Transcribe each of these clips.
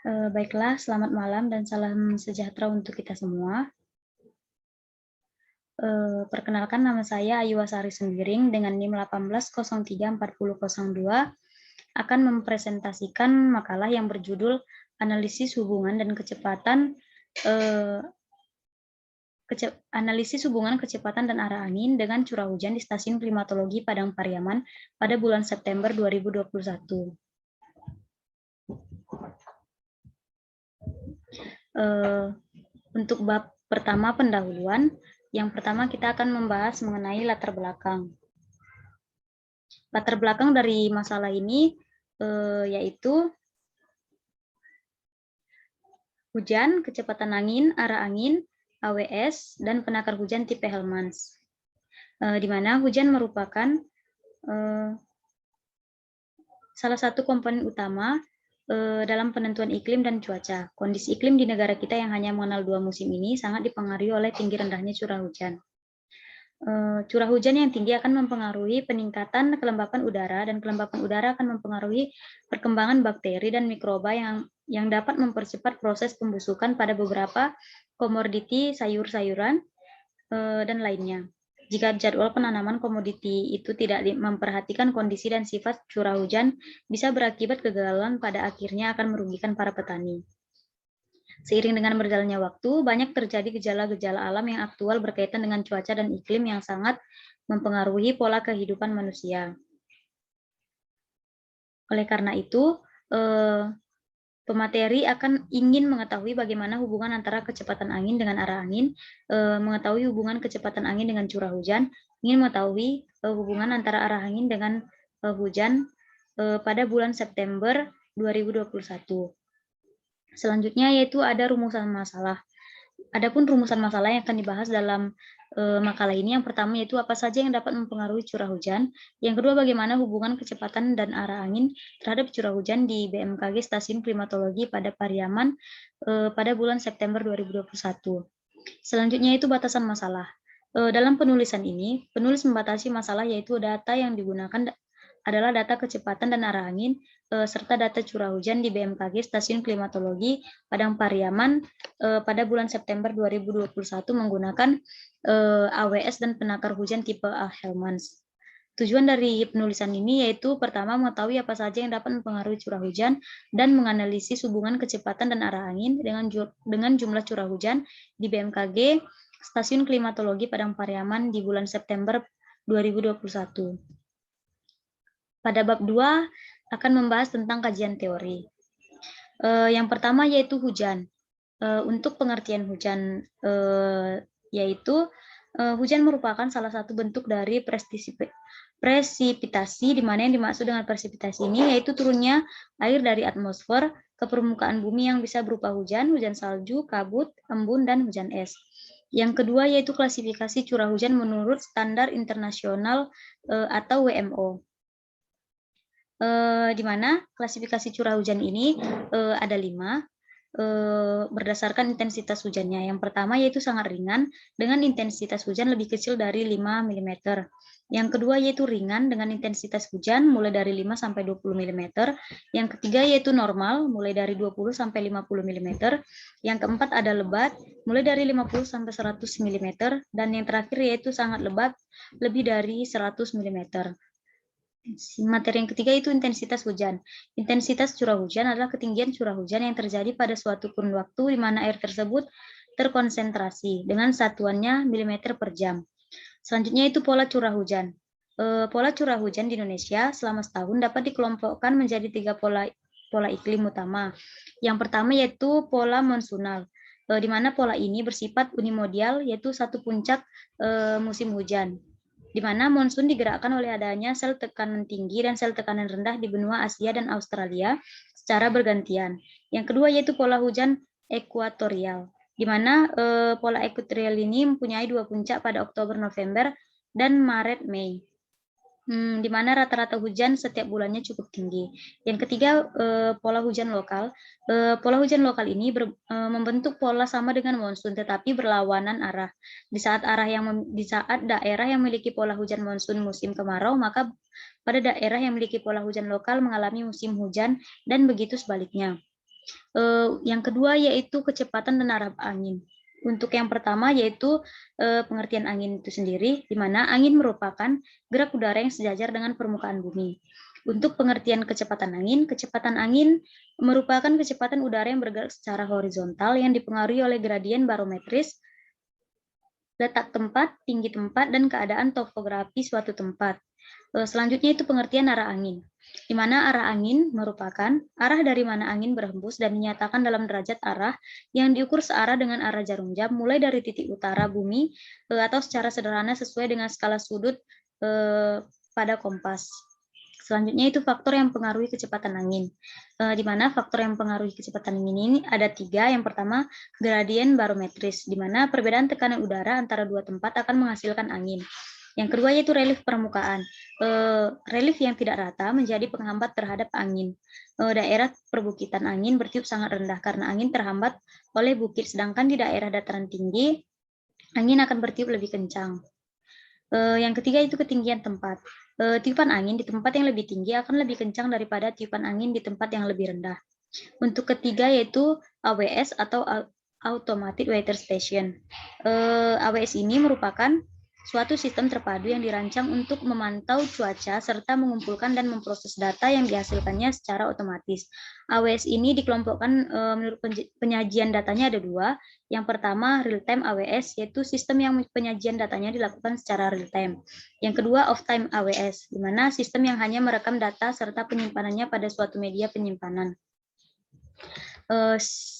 Baiklah, selamat malam dan salam sejahtera untuk kita semua. Perkenalkan nama saya Ayu Wasari Sembiring dengan NIM 18034002 akan mempresentasikan makalah yang berjudul Analisis Hubungan dan Kecepatan Kecepatan dan Arah Angin dengan Curah Hujan di Stasiun Klimatologi Padang Pariaman pada bulan September 2021. Untuk bab pertama pendahuluan, yang pertama kita akan membahas mengenai latar belakang. Latar belakang dari masalah ini yaitu hujan, kecepatan angin, arah angin, AWS, dan penakar hujan tipe Helmans. Di mana hujan merupakan salah satu komponen utama dalam penentuan iklim dan cuaca. Kondisi iklim di negara kita yang hanya mengenal 2 musim ini sangat dipengaruhi oleh tinggi rendahnya curah hujan. Curah hujan yang tinggi akan mempengaruhi peningkatan kelembapan udara, dan kelembapan udara akan mempengaruhi perkembangan bakteri dan mikroba yang dapat mempercepat proses pembusukan pada beberapa komoditi sayur-sayuran dan lainnya. Jika jadwal penanaman komoditi itu tidak memperhatikan kondisi dan sifat curah hujan, bisa berakibat kegagalan pada akhirnya akan merugikan para petani. Seiring dengan berjalannya waktu, banyak terjadi gejala-gejala alam yang aktual berkaitan dengan cuaca dan iklim yang sangat mempengaruhi pola kehidupan manusia. Oleh karena itu, pemateri akan ingin mengetahui bagaimana hubungan antara kecepatan angin dengan arah angin, mengetahui hubungan kecepatan angin dengan curah hujan, ingin mengetahui hubungan antara arah angin dengan hujan pada bulan September 2021. Selanjutnya yaitu ada rumusan masalah. Adapun rumusan masalah yang akan dibahas dalam makalah ini, yang pertama yaitu apa saja yang dapat mempengaruhi curah hujan, yang kedua bagaimana hubungan kecepatan dan arah angin terhadap curah hujan di BMKG Stasiun Klimatologi pada Pariaman pada bulan September 2021. Selanjutnya itu batasan masalah. Dalam penulisan ini, penulis membatasi masalah yaitu data yang digunakan adalah data kecepatan dan arah angin serta data curah hujan di BMKG Stasiun Klimatologi Padang Pariaman pada bulan September 2021 menggunakan AWS dan penakar hujan tipe Helmans. Tujuan dari penulisan ini yaitu pertama mengetahui apa saja yang dapat mempengaruhi curah hujan dan menganalisis hubungan kecepatan dan arah angin dengan jumlah curah hujan di BMKG Stasiun Klimatologi Padang Pariaman di bulan September 2021. Pada bab 2 akan membahas tentang kajian teori. Yang pertama yaitu hujan. Untuk pengertian hujan yaitu hujan merupakan salah satu bentuk dari presipitasi, di mana yang dimaksud dengan presipitasi ini yaitu turunnya air dari atmosfer ke permukaan bumi yang bisa berupa hujan, hujan salju, kabut, embun, dan hujan es. Yang kedua yaitu klasifikasi curah hujan menurut standar internasional atau WMO. Di mana klasifikasi curah hujan ini ada 5 berdasarkan intensitas hujannya. Yang pertama yaitu sangat ringan dengan intensitas hujan lebih kecil dari 5 mm. Yang kedua yaitu ringan dengan intensitas hujan mulai dari 5 sampai 20 mm. Yang ketiga yaitu normal mulai dari 20 sampai 50 mm. Yang keempat ada lebat mulai dari 50 sampai 100 mm. Dan yang terakhir yaitu sangat lebat lebih dari 100 mm. Materi yang ketiga itu intensitas hujan. Intensitas curah hujan adalah ketinggian curah hujan yang terjadi pada suatu kurun waktu di mana air tersebut terkonsentrasi dengan satuannya milimeter per jam. Selanjutnya itu pola curah hujan. Pola curah hujan di Indonesia selama setahun dapat dikelompokkan menjadi 3 pola iklim utama. Yang pertama yaitu pola monsunal, di mana pola ini bersifat unimodial yaitu satu puncak musim hujan, di mana monsun digerakkan oleh adanya sel tekanan tinggi dan sel tekanan rendah di benua Asia dan Australia secara bergantian. Yang kedua yaitu pola hujan ekuatorial, di mana pola ekuatorial ini mempunyai 2 puncak pada Oktober-November dan Maret-Mei, di mana rata-rata hujan setiap bulannya cukup tinggi. Yang ketiga, pola hujan lokal. Pola hujan lokal ini membentuk pola sama dengan monsun, tetapi berlawanan arah. Di saat daerah yang memiliki pola hujan monsun musim kemarau, maka pada daerah yang memiliki pola hujan lokal mengalami musim hujan, dan begitu sebaliknya. Yang kedua yaitu kecepatan dan arah angin. Untuk yang pertama yaitu pengertian angin itu sendiri, di mana angin merupakan gerak udara yang sejajar dengan permukaan bumi. Untuk pengertian kecepatan angin merupakan kecepatan udara yang bergerak secara horizontal yang dipengaruhi oleh gradien barometris, letak tempat, tinggi tempat, dan keadaan topografi suatu tempat. Selanjutnya itu pengertian arah angin, di mana arah angin merupakan arah dari mana angin berhembus dan dinyatakan dalam derajat arah yang diukur searah dengan arah jarum jam mulai dari titik utara bumi atau secara sederhana sesuai dengan skala sudut pada kompas. Selanjutnya itu faktor yang mempengaruhi kecepatan angin, di mana faktor yang mempengaruhi kecepatan angin ini ada 3. Yang pertama, gradien barometris, di mana perbedaan tekanan udara antara dua tempat akan menghasilkan angin. Yang kedua yaitu relief permukaan. Relief yang tidak rata menjadi penghambat terhadap angin. Daerah perbukitan angin bertiup sangat rendah karena angin terhambat oleh bukit, sedangkan di daerah dataran tinggi angin akan bertiup lebih kencang. Yang ketiga itu ketinggian tempat. Tiupan angin di tempat yang lebih tinggi akan lebih kencang daripada tiupan angin di tempat yang lebih rendah. Untuk ketiga yaitu AWS atau Automated Weather Station. AWS ini merupakan suatu sistem terpadu yang dirancang untuk memantau cuaca serta mengumpulkan dan memproses data yang dihasilkannya secara otomatis. AWS ini dikelompokkan menurut penyajian datanya ada 2. Yang pertama real-time AWS, yaitu sistem yang penyajian datanya dilakukan secara real-time. Yang kedua off-time AWS, di mana sistem yang hanya merekam data serta penyimpanannya pada suatu media penyimpanan.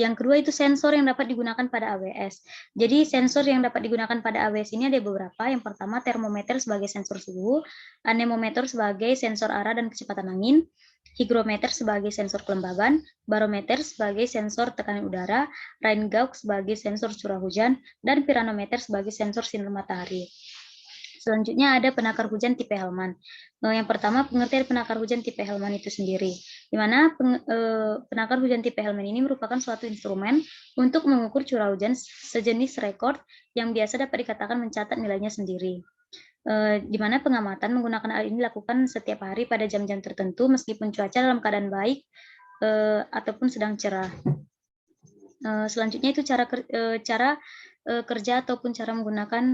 Yang kedua itu sensor yang dapat digunakan pada AWS. Jadi sensor yang dapat digunakan pada AWS ini ada beberapa. Yang pertama termometer sebagai sensor suhu, anemometer sebagai sensor arah dan kecepatan angin, hygrometer sebagai sensor kelembaban, barometer sebagai sensor tekanan udara, rain gauge sebagai sensor curah hujan, dan piranometer sebagai sensor sinar matahari. Selanjutnya ada penakar hujan tipe Hellman. Yang pertama pengertian penakar hujan tipe Hellman itu sendiri, di mana penakar hujan tipe Hellman ini merupakan suatu instrumen untuk mengukur curah hujan sejenis rekor yang biasa dapat dikatakan mencatat nilainya sendiri. Di mana pengamatan menggunakan alat ini dilakukan setiap hari pada jam-jam tertentu meskipun cuaca dalam keadaan baik ataupun sedang cerah. Selanjutnya itu cara kerja ataupun cara menggunakan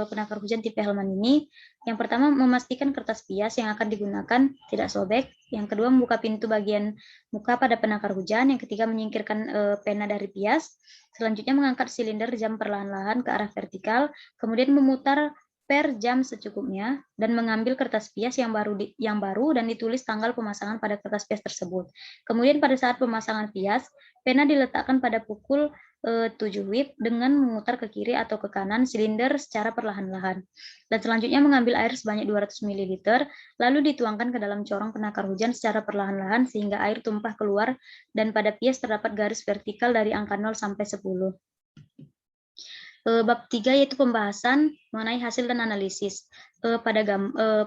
penakar hujan tipe Hellman ini. Yang pertama memastikan kertas pias yang akan digunakan tidak sobek. Yang kedua membuka pintu bagian muka pada penakar hujan. Yang ketiga menyingkirkan pena dari pias. Selanjutnya mengangkat silinder jam perlahan-lahan ke arah vertikal. Kemudian memutar per jam secukupnya dan mengambil kertas pias yang baru dan ditulis tanggal pemasangan pada kertas pias tersebut. Kemudian pada saat pemasangan pias, pena diletakkan pada pukul 7 WIB dengan memutar ke kiri atau ke kanan silinder secara perlahan-lahan. Dan selanjutnya mengambil air sebanyak 200 ml, lalu dituangkan ke dalam corong penakar hujan secara perlahan-lahan sehingga air tumpah keluar dan pada pias terdapat garis vertikal dari angka 0 sampai 10. Bab 3 yaitu pembahasan mengenai hasil dan analisis. Pada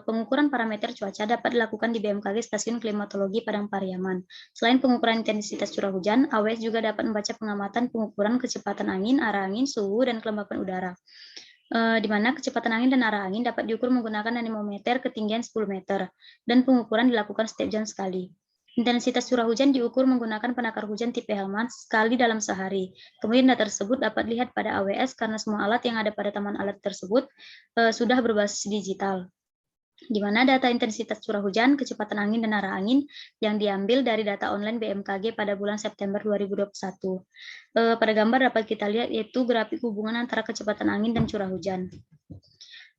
pengukuran parameter cuaca dapat dilakukan di BMKG Stasiun Klimatologi Padang Pariaman. Selain pengukuran intensitas curah hujan, AWS juga dapat membaca pengamatan pengukuran kecepatan angin, arah angin, suhu, dan kelembapan udara. Di mana kecepatan angin dan arah angin dapat diukur menggunakan anemometer ketinggian 10 meter, dan pengukuran dilakukan setiap jam sekali. Intensitas curah hujan diukur menggunakan penakar hujan tipe Hellman sekali dalam sehari. Kemudian data tersebut dapat dilihat pada AWS karena semua alat yang ada pada taman alat tersebut sudah berbasis digital. Di mana data intensitas curah hujan, kecepatan angin, dan arah angin yang diambil dari data online BMKG pada bulan September 2021. Pada gambar dapat kita lihat yaitu grafik hubungan antara kecepatan angin dan curah hujan.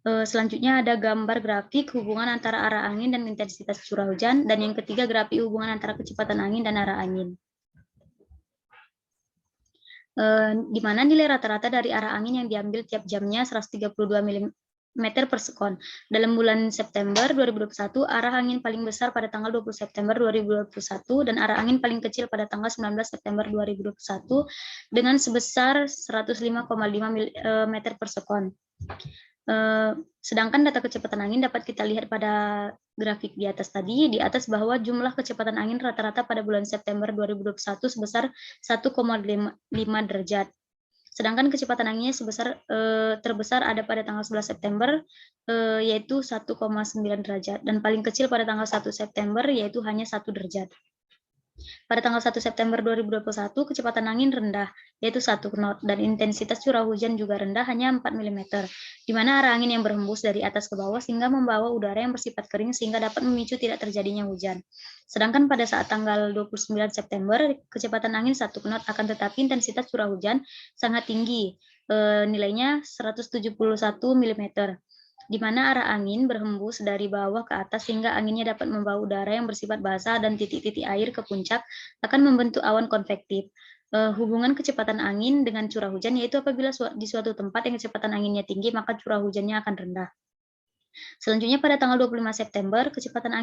Selanjutnya ada gambar grafik hubungan antara arah angin dan intensitas curah hujan, dan yang ketiga grafik hubungan antara kecepatan angin dan arah angin. Di mana nilai rata-rata dari arah angin yang diambil tiap jamnya 132 mm per sekon. Dalam bulan September 2021, arah angin paling besar pada tanggal 20 September 2021 dan arah angin paling kecil pada tanggal 19 September 2021 dengan sebesar 105,5 meter per sekon. Sedangkan data kecepatan angin dapat kita lihat pada grafik di atas tadi, di atas bahwa jumlah kecepatan angin rata-rata pada bulan September 2021 sebesar 1,5 derajat. Sedangkan kecepatan anginnya terbesar ada pada tanggal 11 September yaitu 1,9 derajat dan paling kecil pada tanggal 1 September yaitu hanya 1 derajat. Pada tanggal 1 September 2021, kecepatan angin rendah, yaitu 1 knot, dan intensitas curah hujan juga rendah, hanya 4 mm, di mana arah angin yang berhembus dari atas ke bawah sehingga membawa udara yang bersifat kering sehingga dapat memicu tidak terjadinya hujan. Sedangkan pada saat tanggal 29 September, kecepatan angin 1 knot, akan tetapi intensitas curah hujan sangat tinggi, nilainya 171 mm, di mana arah angin berhembus dari bawah ke atas sehingga anginnya dapat membawa udara yang bersifat basah dan titik-titik air ke puncak akan membentuk awan konvektif. Hubungan kecepatan angin dengan curah hujan yaitu apabila di suatu tempat yang kecepatan anginnya tinggi maka curah hujannya akan rendah. Selanjutnya pada tanggal 25 September kecepatan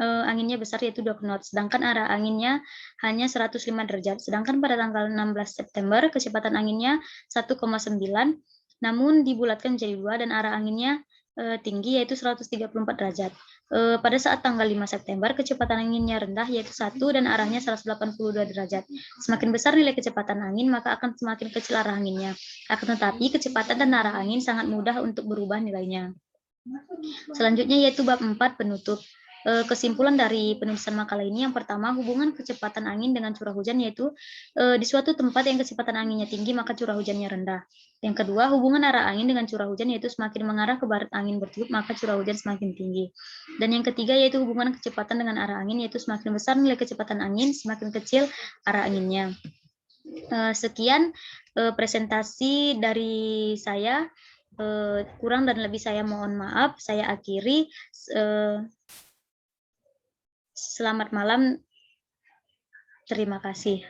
anginnya besar yaitu 2 knot, sedangkan arah anginnya hanya 105 derajat. Sedangkan pada tanggal 16 September kecepatan anginnya 1,9, namun dibulatkan menjadi 2 dan arah anginnya tinggi yaitu 134 derajat. Pada saat tanggal 5 September kecepatan anginnya rendah yaitu 1 dan arahnya 182 derajat. Semakin besar nilai kecepatan angin maka akan semakin kecil arah anginnya. Akan tetapi kecepatan dan arah angin sangat mudah untuk berubah nilainya. Selanjutnya yaitu bab 4 penutup. Kesimpulan dari penulisan makalah ini yang pertama, hubungan kecepatan angin dengan curah hujan yaitu di suatu tempat yang kecepatan anginnya tinggi maka curah hujannya rendah. Yang kedua, hubungan arah angin dengan curah hujan yaitu semakin mengarah ke barat angin bertiup maka curah hujan semakin tinggi. Dan yang ketiga yaitu hubungan kecepatan dengan arah angin yaitu semakin besar nilai kecepatan angin semakin kecil arah anginnya. Sekian presentasi dari saya. Kurang dan lebih saya mohon maaf. Saya akhiri. Selamat malam. Terima kasih.